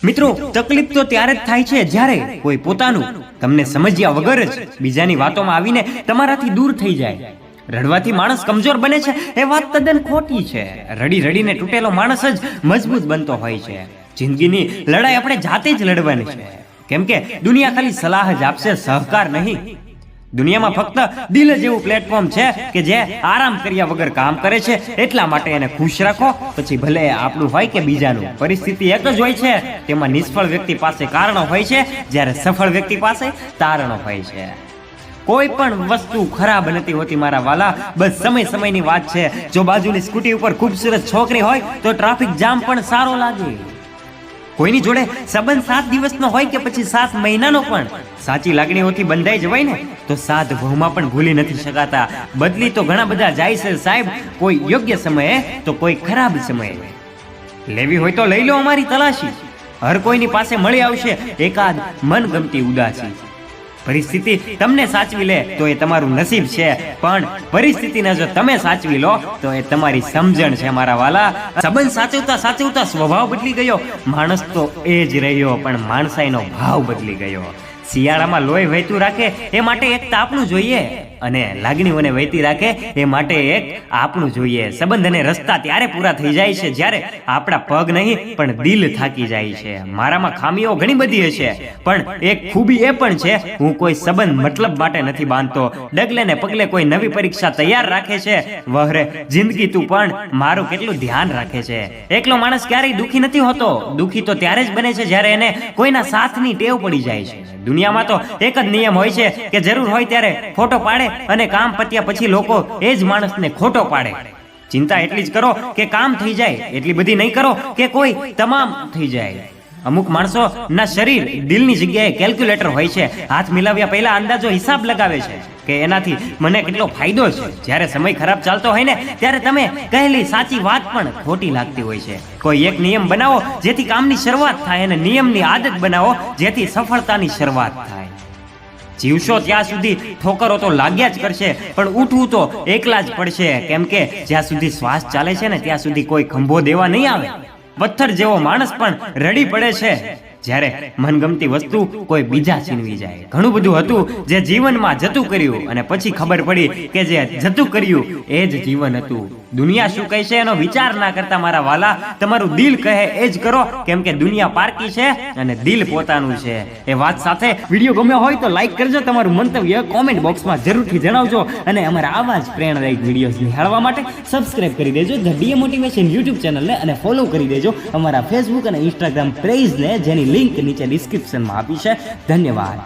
મિત્રો, તકલીફ તો ત્યારે જ થાય છે જ્યારે કોઈ પોતાનું તમને સમજ્યા વગર જ બીજાની વાતોમાં આવીને તમારાથી દૂર થઈ જાય. રડવાથી માણસ કમજોર બને છે એ વાત તદ્દન ખોટી છે. રડી રડીને તૂટેલો માણસ જ મજબૂત બનતો હોય છે. જિંદગીની લડાઈ આપણે જાતે જ લડવાની છે, કેમ કે દુનિયા ખાલી સલાહ જ આપશે, સહકાર નહીં. દુનિયામાં ફક્ત દિલ જ એવું પ્લેટફોર્મ છે કે જે આરામ કર્યા વગર કામ કરે છે. એટલા માટે એને ખુશ રાખો, પછી ભલે આપણું હોય કે બીજાનું. પરિસ્થિતિ એક જ હોય છે, તેમાં નિષ્ફળ વ્યક્તિ પાસે કારણો હોય છે, જ્યારે સફળ વ્યક્તિ પાસે તારણો હોય છે. કોઈ પણ વસ્તુ ખરાબ નથી હોતી મારા વાલા, બસ સમય સમયની વાત છે. જો બાજુની સ્કૂટી ઉપર ખૂબસૂરત છોકરી હોય તો ટ્રાફિક જામ પણ સારો લાગે. કોઈની જોડે સંબંધ 7 દિવસનો હોય કે પછી 7 મહિનાનો, પણ સાચી લાગણીઓથી બંધાઈ જવાય ને તો 7 વહુમાં પણ ભૂલી નથી શકાતા. બદલી તો ઘણા બધા જાય છે સાહેબ, કોઈ યોગ્ય સમયે તો કોઈ ખરાબ સમયે. લેવી હોય તો લઈ લો અમારી તલાશી, હર કોઈની પાસે મળી આવશે એકાદ મનગમતી ઉદાસી. પરિસ્થિતિ તમને સાચવી લે તો એ તમારું નસીબ છે, પણ પરિસ્થિતિને જો તમે સાચવી લો તો એ તમારી સમજણ છે મારા વાલા. સંબંધ સાચવતા સાચવતા સ્વભાવ બદલી ગયો, માણસ તો એ જ રહ્યો પણ માણસાઈનો ભાવ બદલી ગયો. શિયાળામાં લોહી વહેતું રાખે એ માટે એક તાપણું જોઈએ, અને લાગણીઓને વહેતી રાખે એ માટે એક આપણું જોઈએ. સંબંધ અને રસ્તા ત્યારે પૂરા થઈ જાય છે જ્યારે આપણા પગ નહીં પણ દિલ થાકી જાય છે. મારામાં ખામીઓ ઘણી બધી હશે, પણ એક ખૂબી એ પણ છે, હું કોઈ સંબંધ મતલબ માટે નથી બાંધતો. ડગલે ને પગલે કોઈ નવી પરીક્ષા તૈયાર રાખે છે. વહરે જિંદગી તું પણ મારું કેટલું ધ્યાન રાખે છે. એકલો માણસ ક્યારેય દુઃખી નથી હોતો. દુઃખી તો ત્યારે જ બને છે જ્યારે એને કોઈના સાથની ટેવ પડી જાય છે. દુનિયામાં તો એક જ નિયમ હોય છે કે જરૂર હોય ત્યારે ફોટો પાડે અને કામ પત્યા પછી લોકો એ જ માણસને ખોટો પાડે. ચિંતા એટલી જ કરો કે કામ થઈ જાય, એટલી બધી નહીં કરો કે કોઈ તમામ થઈ જાય. અમુક માણસો ના શરીર દિલની જગ્યાએ કેલ્ક્યુલેટર હોય છે. હાથ મિલાવ્યા પહેલા અંદાજો હિસાબ લગાવે છે કે એનાથી મને કેટલો ફાયદો છે. જ્યારે સમય ખરાબ ચાલતો હોય ને ત્યારે તમે કહેલી સાચી વાત પણ ખોટી લાગતી હોય છે. કોઈ એક નિયમ બનાવો જેથી કામની શરૂઆત થાય, અને નિયમની આદત બનાવો જેથી સફળતાની શરૂઆત થાય. જીવશો ત્યાં સુધી ઠોકરો તો લાગ્યા જ કરશે, પણ ઉઠવું તો એકલા જ પડશે, કેમ કે જ્યાં સુધી શ્વાસ ચાલે છે ને ત્યાં સુધી કોઈ ખંભો દેવા નહીં આવે. પથ્થર જેવો માણસ પણ રડી પડે છે જ્યારે મનગમતી વસ્તુ કોઈ બીજા છીનવી જાય. ઘણું બધું હતું જે જીવનમાં જતું કર્યું, અને પછી ખબર પડી કે જે જતું કર્યું એ જ જીવન હતું. દુનિયા શું કહેશે એનો વિચાર ના કરતા મારા વાલા, તમારું દિલ કહે એ જ કરો, કેમ કે દુનિયા પારકી છે અને દિલ પોતાનું છે. એ વાત સાથે વિડીયો ગમ્યો હોય તો લાઈક કરજો, તમારું મંતવ્ય કોમેન્ટ બોક્સમાં જરૂરથી જણાવજો, અને અમારા આવા જ પ્રેરણાદાયક વિડીયોઝ નિહાળવા માટે સબસ્ક્રાઇબ કરી દેજો ધ ડીએ મોટિવેશન યુટ્યુબ ચેનલને, અને ફોલો કરી દેજો અમારા ફેસબુક અને ઇન્સ્ટાગ્રામ પેજને, જેની લિંક નીચે ડિસ્ક્રિપ્શનમાં આપી છે. ધન્યવાદ.